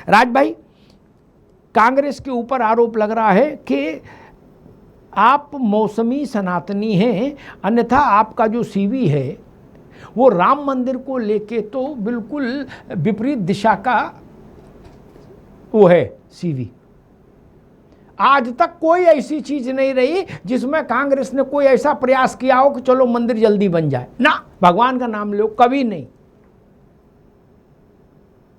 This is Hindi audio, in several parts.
राज भाई, कांग्रेस के ऊपर आरोप लग रहा है कि आप मौसमी सनातनी हैं, अन्यथा आपका जो सीवी है वो राम मंदिर को लेके तो बिल्कुल विपरीत दिशा का वो है सीवी। आज तक कोई ऐसी चीज नहीं रही जिसमें कांग्रेस ने कोई ऐसा प्रयास किया हो कि चलो मंदिर जल्दी बन जाए ना, भगवान का नाम लो, कभी नहीं।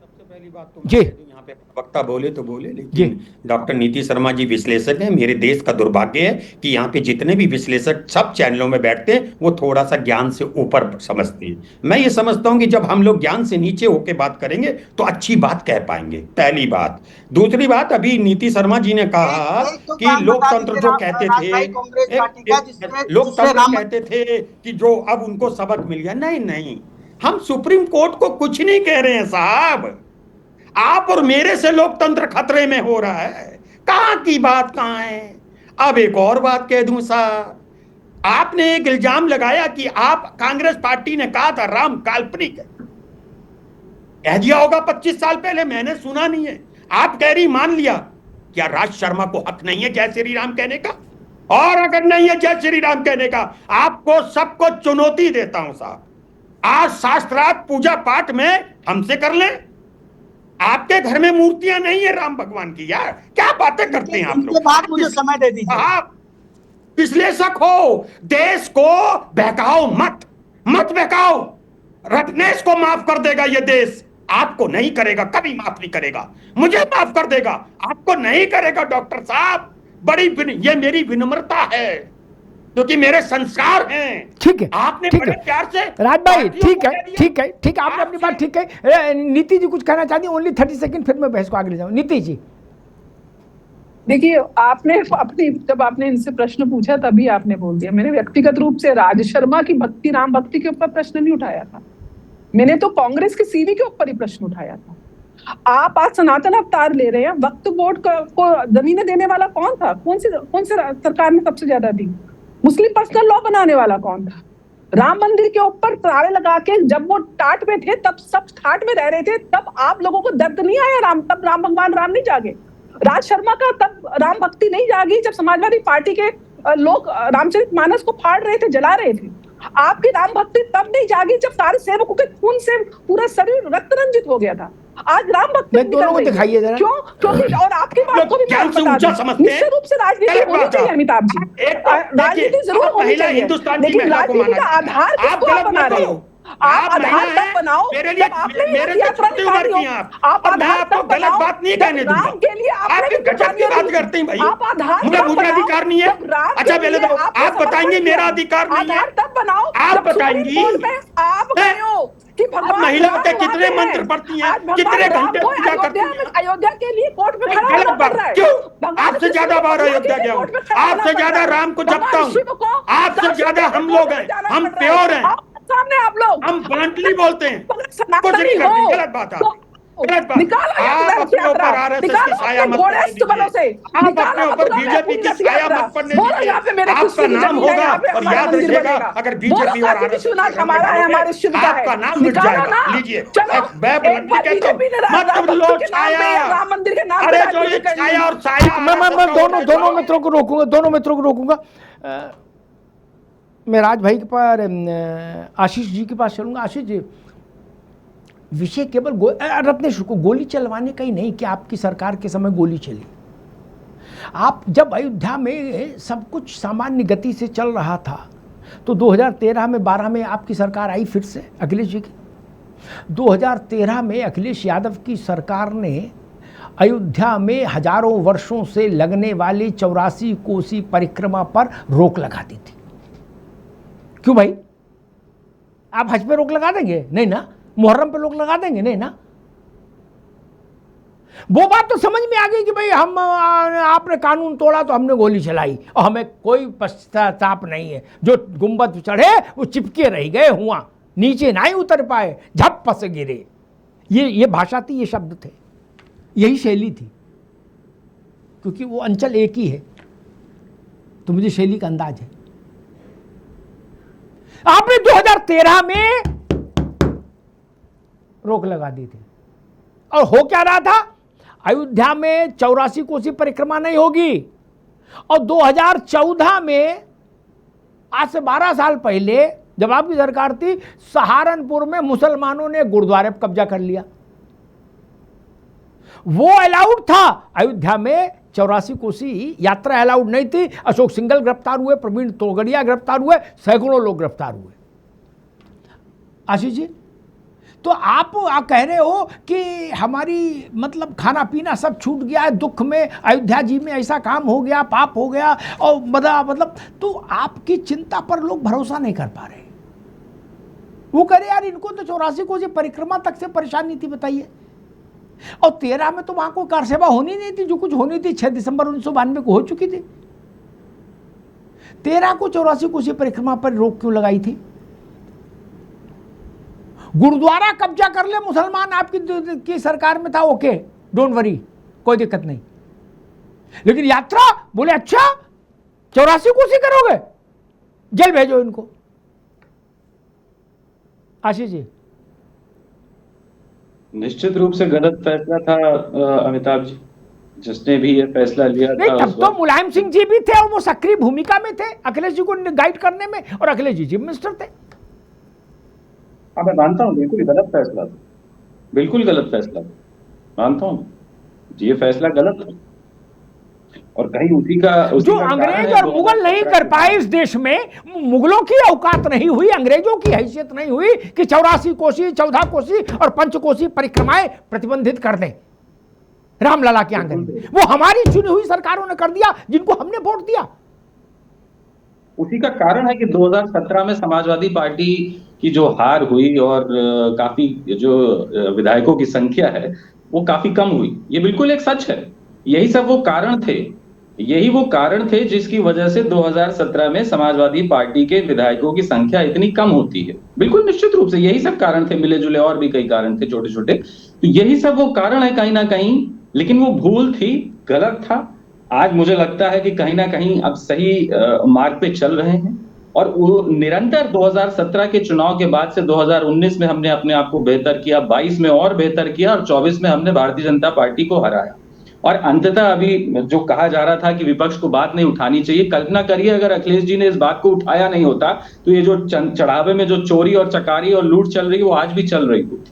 सबसे पहली बात तो जी यहाँ पे वक्ता बोले तो बोले, लेकिन डॉक्टर नीति शर्मा जी विश्लेषक हैं। मेरे देश का दुर्भाग्य है कि यहाँ पे जितने भी विश्लेषक सब चैनलों में बैठते हैं वो थोड़ा सा ज्ञान से ऊपर समझते हैं। मैं ये समझता हूँ कि जब हम लोग ज्ञान से नीचे होके बात करेंगे तो अच्छी बात कह पाएंगे, पहली बात। दूसरी बात, अभी नीति शर्मा जी ने कहा एक तो कि काम बता लोकतंत्र दीजिए जो कहते थे, राजभाई, कांग्रेस पार्टी का जिसमें लोकतंत्र राम कहते थे कि जो अब उनको सबक मिल गया। नहीं नहीं, हम सुप्रीम कोर्ट को कुछ नहीं कह रहे हैं साहब, आप और मेरे से लोकतंत्र खतरे में हो रहा है। कहां की बात कहां है। अब एक और बात कह दूं साहब, आपने एक इल्जाम लगाया कि आप, कांग्रेस पार्टी ने कहा था राम काल्पनिक है, कह दिया होगा 25 साल पहले, मैंने सुना नहीं है। आप कह रही मान लिया, क्या राज शर्मा को हक नहीं है जय श्री राम कहने का? और अगर नहीं है जय श्री राम कहने का, आपको सबको चुनौती देता हूं साहब, आज शास्त्रार्थ पूजा पाठ में हमसे कर लें। आपके घर में मूर्तियां नहीं है राम भगवान की, यार क्या बातें करते हैं आप लोग। इनके बाद मुझे समय दे दीजिए। आप विश्लेषक हो, देश को बहकाओ मत, मत बहकाओ। रत्नेश को माफ कर देगा ये देश, आपको नहीं करेगा, कभी माफ नहीं करेगा। मुझे माफ कर देगा, आपको नहीं करेगा डॉक्टर साहब। बड़ी ये मेरी विनम्रता है, क्योंकि मेरे संस्कार हैं। ठीक है, आपने ठीक बड़े है प्यार से राज भाई, ठीक है कह दिया। ठीक है ठीक है, आपने अपनी बात ठीक है। नीति जी कुछ कहना चाहती है? ओनली 30 सेकंड, फिर मैं बहस को आगे ले जाऊँ। नीति जी देखिए, आपने अपनी, जब आपने इनसे प्रश्न पूछा तभी आपने बोल दिया। मैंने व्यक्तिगत रूप से राज शर्मा की भक्ति, राम भक्ति के ऊपर प्रश्न नहीं उठाया था। मैंने तो कांग्रेस के सीवी के ऊपर ही प्रश्न उठाया था। आप आज सनातन अवतार ले रहे हैं, वक्फ बोर्ड को जमीनें देने वाला कौन था? कौन से सरकार ने सबसे ज्यादा दी? मुस्लिम पर्सनल लॉ बनाने वाला कौन था? राम मंदिर के ऊपर तारे लगा के जब वो टाट में थे, तब सब ठाट में रह रहे थे, तब आप लोगों को दर्द नहीं आया? तब राम भगवान राम नहीं जागे? राज शर्मा का तब राम भक्ति नहीं जागी जब समाजवादी पार्टी के लोग रामचरितमानस को फाड़ रहे थे, जला रहे थे? आपकी राम भक्ति तब नहीं जागी जब सारे सेवकों के खून से पूरा शरीर रक्त रंजित हो गया था? आज राम भक्ति दोनों को दिखाइए जरा। क्यों? क्योंकि और आपकी बात को भी मैं बता दूं, निश्चित रूप से राजनीति होनी चाहिए अमिताभ जी, राजनीति जरूर होनी चाहिए, लेकिन राजनीति का आधार किसको आप बना रहे हो? आप आधार तब बनाओ जब आपने यात्रा निकाली हो। आप आधार तब बनाओ राम के लिए आपने बात करते हैं भाई, आप आधार मुझे मुझे अधिकार नहीं है। अच्छा पहले तो आप बताएंगे मेरा अधिकार नहीं है, आधार तब बनाओ आप बताएंगी। आप गए हो कि भगवान महिला के कितने मंत्र पढ़ती हैं, कितने घंटे पूजा करती हैं? अयोध्या के लिए कोर्ट में खड़ा होना पड़ रहा है। क्यों? आपसे ज्यादा बार अयोध्या गया हूं, आपसे ज्यादा राम को जपता हूं, आपसे ज्यादा हम लोग हैं, हम प्योर हैं, सामने आप लोग, हम ब्लंटली बोलते हैं, कुछ नहीं करते। गलत बात है, गलत बात। आप अपने ऊपर आरएसएस की साया मत पड़ने दीजिए, आप अपने ऊपर बीजेपी की साया मत पड़ने दीजिए। आपका नाम होगा और याद रखिएगा, अगर बीजेपी और आरएसएस आपका नाम मिट जाएगा। लीजिए, मैं ब्लंटली कहता हूं, मत लो छाया। राम मंदिर के नाम अरे जो ये छाया और साया, मैं दोनों मित्रों को रोकूंगा। मैं राज भाई के पास, आशीष जी के पास चलूंगा। आशीष जी, विषय केवल रत्नेश को गोली चलवाने का ही नहीं कि आपकी सरकार के समय गोली चली। आप जब अयोध्या में सब कुछ सामान्य गति से चल रहा था तो 2013 में 12 में आपकी सरकार आई फिर से अखिलेश जी की। 2013 में अखिलेश यादव की सरकार ने अयोध्या में हजारों वर्षों से लगने वाली 84 कोसी परिक्रमा पर रोक लगा दी थी। क्यों भाई? आप हज पे रोक लगा देंगे? नहीं ना। मुहर्रम पे रोक लगा देंगे? नहीं ना। वो बात तो समझ में आ गई कि भाई हम, आपने कानून तोड़ा तो हमने गोली चलाई और हमें कोई पश्चाताप नहीं है। जो गुंबद चढ़े वो चिपके रह गए, हुआ नीचे ना ही उतर पाए, झप से गिरे। ये भाषा थी, ये शब्द थे, यही शैली थी, क्योंकि वो अंचल एक ही है तो मुझे शैली का अंदाज है। आपने 2013 में रोक लगा दी थी और हो क्या रहा था? अयोध्या में 84 कोसी परिक्रमा नहीं होगी। और 2014 में, आज से 12 साल पहले जब आपकी सरकार थी, सहारनपुर में मुसलमानों ने गुरुद्वारे पर कब्जा कर लिया। वो अलाउड था। अयोध्या में 84 कोसी यात्रा अलाउड नहीं थी। अशोक सिंघल गिरफ्तार हुए, प्रवीण तोगड़िया गिरफ्तार हुए, सैकड़ों लोग गिरफ्तार हुए। आशीष जी, तो आप कह रहे हो कि हमारी मतलब खाना पीना सब छूट गया है, दुख में अयोध्या जी में ऐसा काम हो गया, पाप हो गया, और मतलब तो आपकी चिंता पर लोग भरोसा नहीं कर पा रहे। वो कह रहे यार इनको तो 84 कोसी परिक्रमा तक से परेशानी थी, बताइए। और 13 में तो वहां कोई कार सेवा होनी नहीं थी, जो कुछ होनी थी 6 दिसंबर 1992 को हो चुकी थी। 13 को 84 कोसी परिक्रमा पर रोक क्यों लगाई थी? गुरुद्वारा कब्जा कर ले मुसलमान आपकी सरकार में था, ओके, डोंट वरी, कोई दिक्कत नहीं। लेकिन यात्रा बोले अच्छा 84 कोसी करोगे, जेल भेजो इनको। आशीष जी, निश्चित रूप से गलत फैसला था अमिताभ जी, जिसने भी ये फैसला लिया नहीं, था। तब तो मुलायम सिंह जी भी थे और वो सक्रिय भूमिका में थे अखिलेश जी को गाइड करने में, और अखिलेश जी चीफ मिनिस्टर थे। हाँ, मैं मानता हूँ बिल्कुल गलत फैसला था, बिल्कुल गलत फैसला था, मानता हूँ ये फैसला गलत था। और कहीं उसी का जो अंग्रेज और मुगल नहीं कर पाए इस देश में, मुगलों की औकात नहीं हुई, अंग्रेजों की हैसियत नहीं हुई कि 84 कोसी, 14 कोसी और 5 कोसी परिक्रमाएं प्रतिबंधित कर दें रामलला के आंगन में। वो हमारी चुनी हुई सरकारों ने कर दिया, जिनको हमने वोट दिया। उसी का कारण है कि 2017 में समाजवादी पार्टी की जो हार हुई और काफी जो विधायकों की संख्या है वो काफी कम हुई। ये बिल्कुल एक सच है। यही सब वो कारण थे, यही वो कारण थे जिसकी वजह से 2017 में समाजवादी पार्टी के विधायकों की संख्या इतनी कम होती है। बिल्कुल निश्चित रूप से यही सब कारण थे, मिले जुले और भी कई कारण थे छोटे छोटे। तो यही सब वो कारण है कहीं ना कहीं, लेकिन वो भूल थी, गलत था। आज मुझे लगता है कि कहीं ना कहीं अब सही मार्ग पे चल रहे हैं। और वो निरंतर 2017 के चुनाव के बाद से 2019 में हमने अपने आप को बेहतर किया, 22 में और बेहतर किया, और 24 में हमने भारतीय जनता पार्टी को हराया। और अंततः अभी जो कहा जा रहा था कि विपक्ष को बात नहीं उठानी चाहिए, कल्पना करिए अगर अखिलेश जी ने इस बात को उठाया नहीं होता तो ये जो चढ़ावे में जो चोरी और चकारी और लूट चल रही है वो आज भी चल रही होती।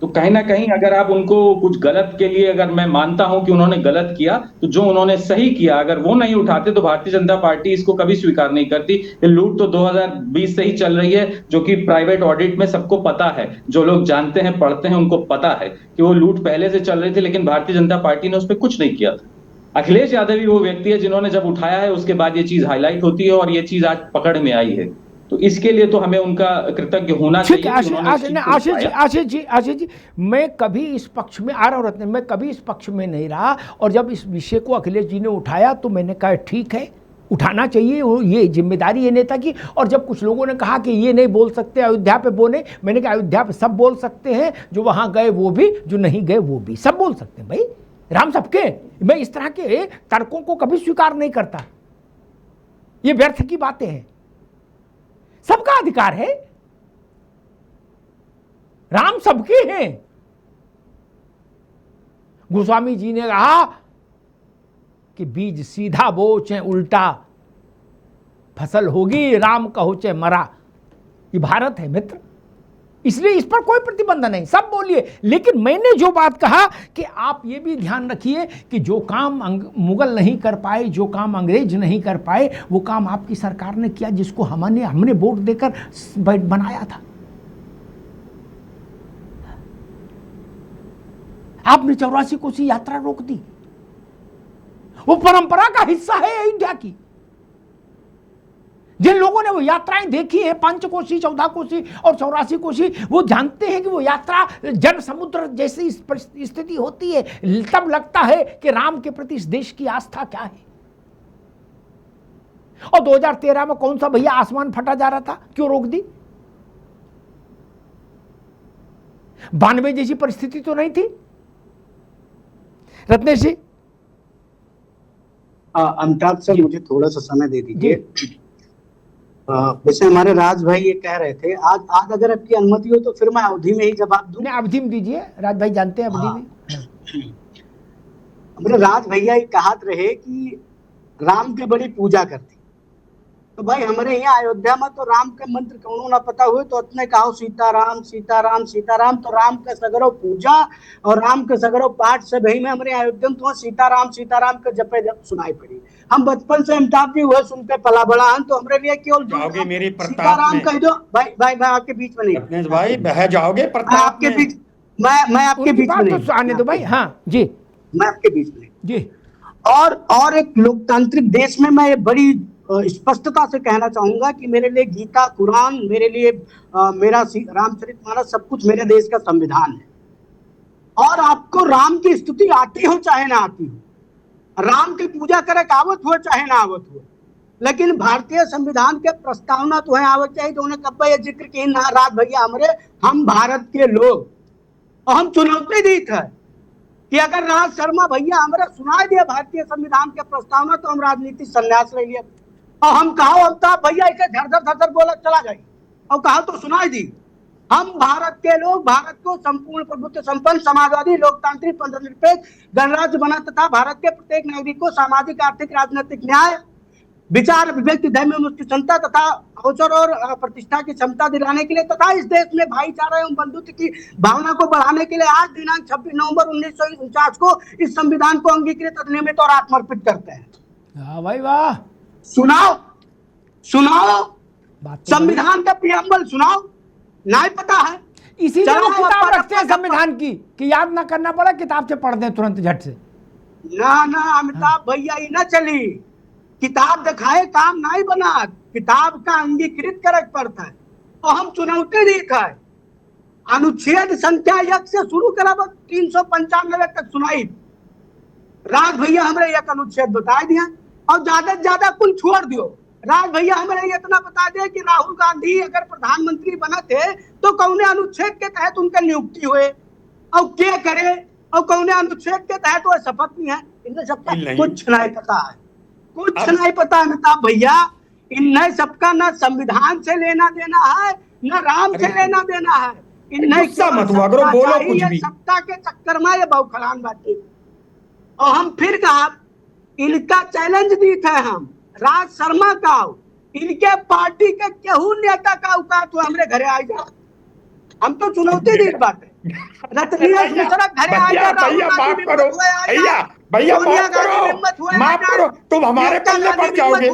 तो कहीं ना कहीं अगर आप उनको कुछ गलत के लिए, अगर मैं मानता हूं कि उन्होंने गलत किया, तो जो उन्होंने सही किया अगर वो नहीं उठाते तो भारतीय जनता पार्टी इसको कभी स्वीकार नहीं करती। ये लूट तो 2020 से ही चल रही है, जो कि प्राइवेट ऑडिट में सबको पता है, जो लोग जानते हैं पढ़ते हैं उनको पता है कि वो लूट पहले से चल रही थी, लेकिन भारतीय जनता पार्टी ने उस पर कुछ नहीं किया था। अखिलेश यादव ही वो व्यक्ति है जिन्होंने जब उठाया है उसके बाद ये चीज हाईलाइट होती है और ये चीज आज पकड़ में आई है। तो इसके लिए तो हमें उनका कृतज्ञ होना चाहिए। आशीष जी, मैं कभी इस पक्ष में आ रहा हूँ रत्न, मैं कभी इस पक्ष में नहीं रहा। और जब इस विषय को अखिलेश जी ने उठाया तो मैंने कहा ठीक है, उठाना चाहिए, ये जिम्मेदारी है नेता की। और जब कुछ लोगों ने कहा कि ये नहीं बोल सकते अयोध्या पे बोले, मैंने कहा अयोध्या पे सब बोल सकते हैं, जो वहां गए वो भी, जो नहीं गए वो भी, सब बोल सकते हैं भाई, राम सबके। मैं इस तरह के तर्कों को कभी स्वीकार नहीं करता, ये व्यर्थ की बातें हैं। सबका अधिकार है, राम सबके हैं। गोस्वामी जी ने कहा कि बीज सीधा बो चाहे उल्टा, फसल होगी राम कहो चाहे मरा। ये भारत है मित्र, इसलिए इस पर कोई प्रतिबंध नहीं, सब बोलिए। लेकिन मैंने जो बात कहा कि आप ये भी ध्यान रखिए कि जो काम मुगल नहीं कर पाए, जो काम अंग्रेज नहीं कर पाए, वो काम आपकी सरकार ने किया, जिसको हमने वोट देकर बनाया था। आपने 84 कोसी यात्रा रोक दी, वो परंपरा का हिस्सा है अयोध्या की। जिन लोगों ने वो यात्राएं देखी है, 5 कोसी, 14 कोसी और 84 कोसी, वो जानते हैं कि वो यात्रा जन समुद्र जैसी स्थिति होती है, तब लगता है कि राम के प्रति इस देश की आस्था क्या है। और 2013 में कौन सा भैया आसमान फटा जा रहा था, क्यों रोक दी? 92 जैसी परिस्थिति तो नहीं थी। रत्नेश जी, अमिताभ सर मुझे थोड़ा सा समय दे दीजिए। वैसे हमारे राज भाई ये कह रहे थे, आज अगर आपकी अनुमति हो तो फिर मैं अवधि में ही जवाब दूं। अवधि में दीजिए, राज भाई जानते हैं अवधि में। हमारे राज भैया ही कहत रहे कि राम की बड़ी पूजा करती। तो भाई हमारे यहाँ अयोध्या में तो राम के मंत्र कौनो ना पता हुए तो इतने कहो सीताराम सीताराम सीताराम, तो राम के सगरो पूजा और राम के सगरो पाठ से भाई में हमारे अयोध्या में तो सीताराम सीताराम के जपे जब सुनाई पड़ी। हम बचपन से अमिताभ जी हुए सुनते पला बड़ा हन, तो हमारे लिए केवल जाओगे मेरी प्रताप सीताराम में। कह दो। भाई मैं आपके बीच में नहीं, रत्नेश भाई बह जाओगे मैं प्रताप आपके में। बीच मैं आपके उनकी बीच में बात नहीं, तो आने दो भाई। हाँ जी मैं आपके बीच में नहीं। जी। और एक लोकतांत्रिक देश में मैं ये बड़ी स्पष्टता से कहना चाहूंगा कि मेरे लिए गीता कुरान, मेरे लिए मेरा रामचरितमानस सब कुछ मेरे देश का संविधान है। और आपको राम की स्तुति आती हो चाहे ना आती हो, राम की पूजा करे आवत हो चाहे ना आवत हो, लेकिन भारतीय संविधान के प्रस्तावना तो है आवत चाहिए। तो उन्हें कब ये जिक्र की ना रात भैया हमारे, हम भारत के लोग और हम चुनौती दी थे कि अगर राज शर्मा भैया हमारे सुनाई दिया भारतीय संविधान के प्रस्तावना तो हम राजनीति संन्यास ले लिए। और हम कहा अमिताभ भैया इसे झरझर झरझर बोला चला गई और कहा तो सुनाई दी। हम भारत के लोग भारत को संपूर्ण प्रभुत्व संपन्न समाजवादी लोकतांत्रिक धर्मनिरपेक्ष गणराज्य बना तथा भारत के प्रत्येक नागरिक को सामाजिक आर्थिक राजनीतिक न्याय विचार अभिव्यक्ति धर्म में उसकी क्षमता तथा अवसर और प्रतिष्ठा की क्षमता दिलाने के लिए तथा इस देश में भाईचारा एवं बंधुत्व की भावना को बढ़ाने के लिए आज दिनांक 26 नवंबर 1949 को इस संविधान को अंगीकृत अधिनियमित और आत्मर्पित करते हैं। हाँ भाई वाह, सुनाओ बात तो संविधान का प्रियम्बल सुनाओ, नहीं पता है। इसीलिए वो चलो, किताब अपन- रखते हैं संविधान की कि याद ना करना पड़ा, किताब से पढ़ दें तुरंत झट से। ना अमिताभ भैया ही ना चली, किताब दिखाए काम नहीं बना, किताब का अंगीकृत करे पड़ता है। और हम चुनौती दी था, अनुच्छेद संख्या 1 से शुरू करा 395 तक सुनाई। राज भैया हमारे एक अनुच्छेद बता दिया और ज्यादा से ज्यादा कुल छोड़ दियो। राज भैया हमारे इतना बता दे कि राहुल गांधी अगर प्रधानमंत्री बना थे तो कौने अनुच्छेद के तहत उनका नियुक्ति हुए और क्या करे और कौने अनुच्छेद के तहत वो शपथ नहीं है। इन्हें सबका कुछ नहीं पता है, कुछ नहीं पता अमिताभ भैया। इन्हें सबका ना संविधान से लेना देना है ना राम से लेना देना है। इन्हें मत हुआ करो, बोलो कुछ भी। सत्ता के चक्कर में ये बहुखलान बातें। और हम फिर कहा इनका चैलेंज दी थे हम राज शर्मा का, इनके पार्टी के केहू नेता का औकात तो हमरे घरे आ जाए। हम तो चुनौती दी बात है, रत्नेश मिश्रा घरे आ जाए, भैया माफ करो, भैया माफ करो, तुम हमारे पल्ले पड़ जाओगे।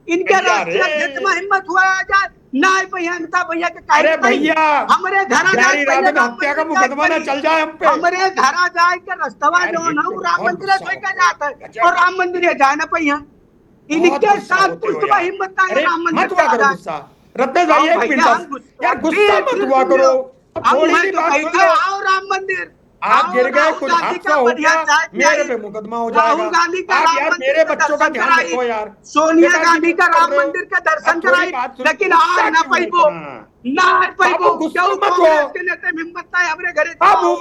इनके राष्ट्रीय अध्यक्ष में हिम्मत हुआ आ जाए ना भैया अमिताभ भैया के अरे भैया हमारे घर हत्या का मुकदमा ना चल जाए हम पे। हमारे घर आ जाए के रस्तवा जो है राम मंदिर से जाता है और राम मंदिर जाए ना भैया। इनके साथ कुछ हिम्मत ना राम मंदिर मत हुआ करो गुस्सा। रत्नेश भाई एक मिनट यार, गुस्सा मत हुआ करो, थोड़ी सी बात सुन लो। आओ राम मंदिर, आप गिर गए, कुछ हादसा हो गया, मेरे पे मुकदमा हो जाएगा। राहुल गांधी का आप राम यार मंदिर मेरे का बच्चों का दर्शन ध्यान कराई, रखो यार। सोनिया गांधी का राम मंदिर का दर्शन कराई, लेकिन आज ना पैबो ना पैबो क्यों कांग्रेस के नेता में हिम्मत नहीं हमरे घरे बाबू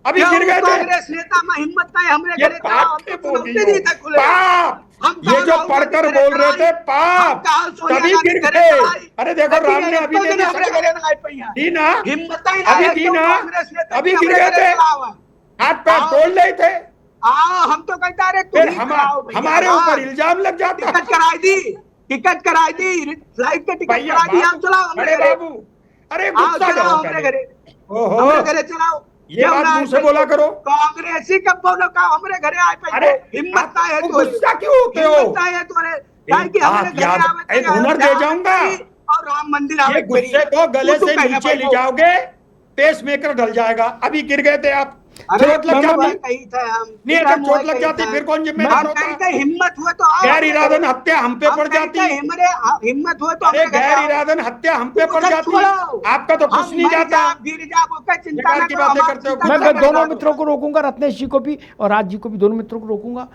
अभी गिर गए थे। कांग्रेस नेता में हिम्मत नहीं हमरे ये घरे पाप के बोल रही हो, पाप ये जो पढ़कर बोल रहे थे पाप, तभी गिर गए। अरे देखो राम ने अभी दी ना, अभी दी ना, अभी गिर गए थे, हाथ पैर तोड़ रहे थे। हम तो कहता रहे फिर हमारे ऊपर इल्जाम लग जाता। टिकट कराई दी, फ्लाइट के टिकट करा दी, हम चलाओ अरे बाबू, अरे गुस्सा करो पहले। ओहो घरे चलाओ, ये बात मुंह से बोला करो। कांग्रेसी कब बोलो का हमरे घरे आए पे। अरे हिम्मत है तो गुस्सा क्यों होते हो? हिम्मत है तो एक हुनर दे जाऊंगा और राम मंदिर ये गुस्से को गले से नीचे ले जाओगे, पेस मेकर डल जाएगा। अभी गिर गए थे आप, चोट लग जाती, नहीं अगर चोट लग जाती फिर कौन जिम्मेदार होता? हिम्मत हुए तो गैर इरादन हत्या हम पे पड़ जाती। हिम्मत हुए तो अरे गैर इरादन हत्या हम पे पड़ जाती, आपका तो कुछ नहीं जाता। चिंता की बातें करते हो। मैं दोनों मित्रों को रोकूंगा, रत्नेश जी को भी और राज जी को भी, दोनों मित्रों को रोकूंगा।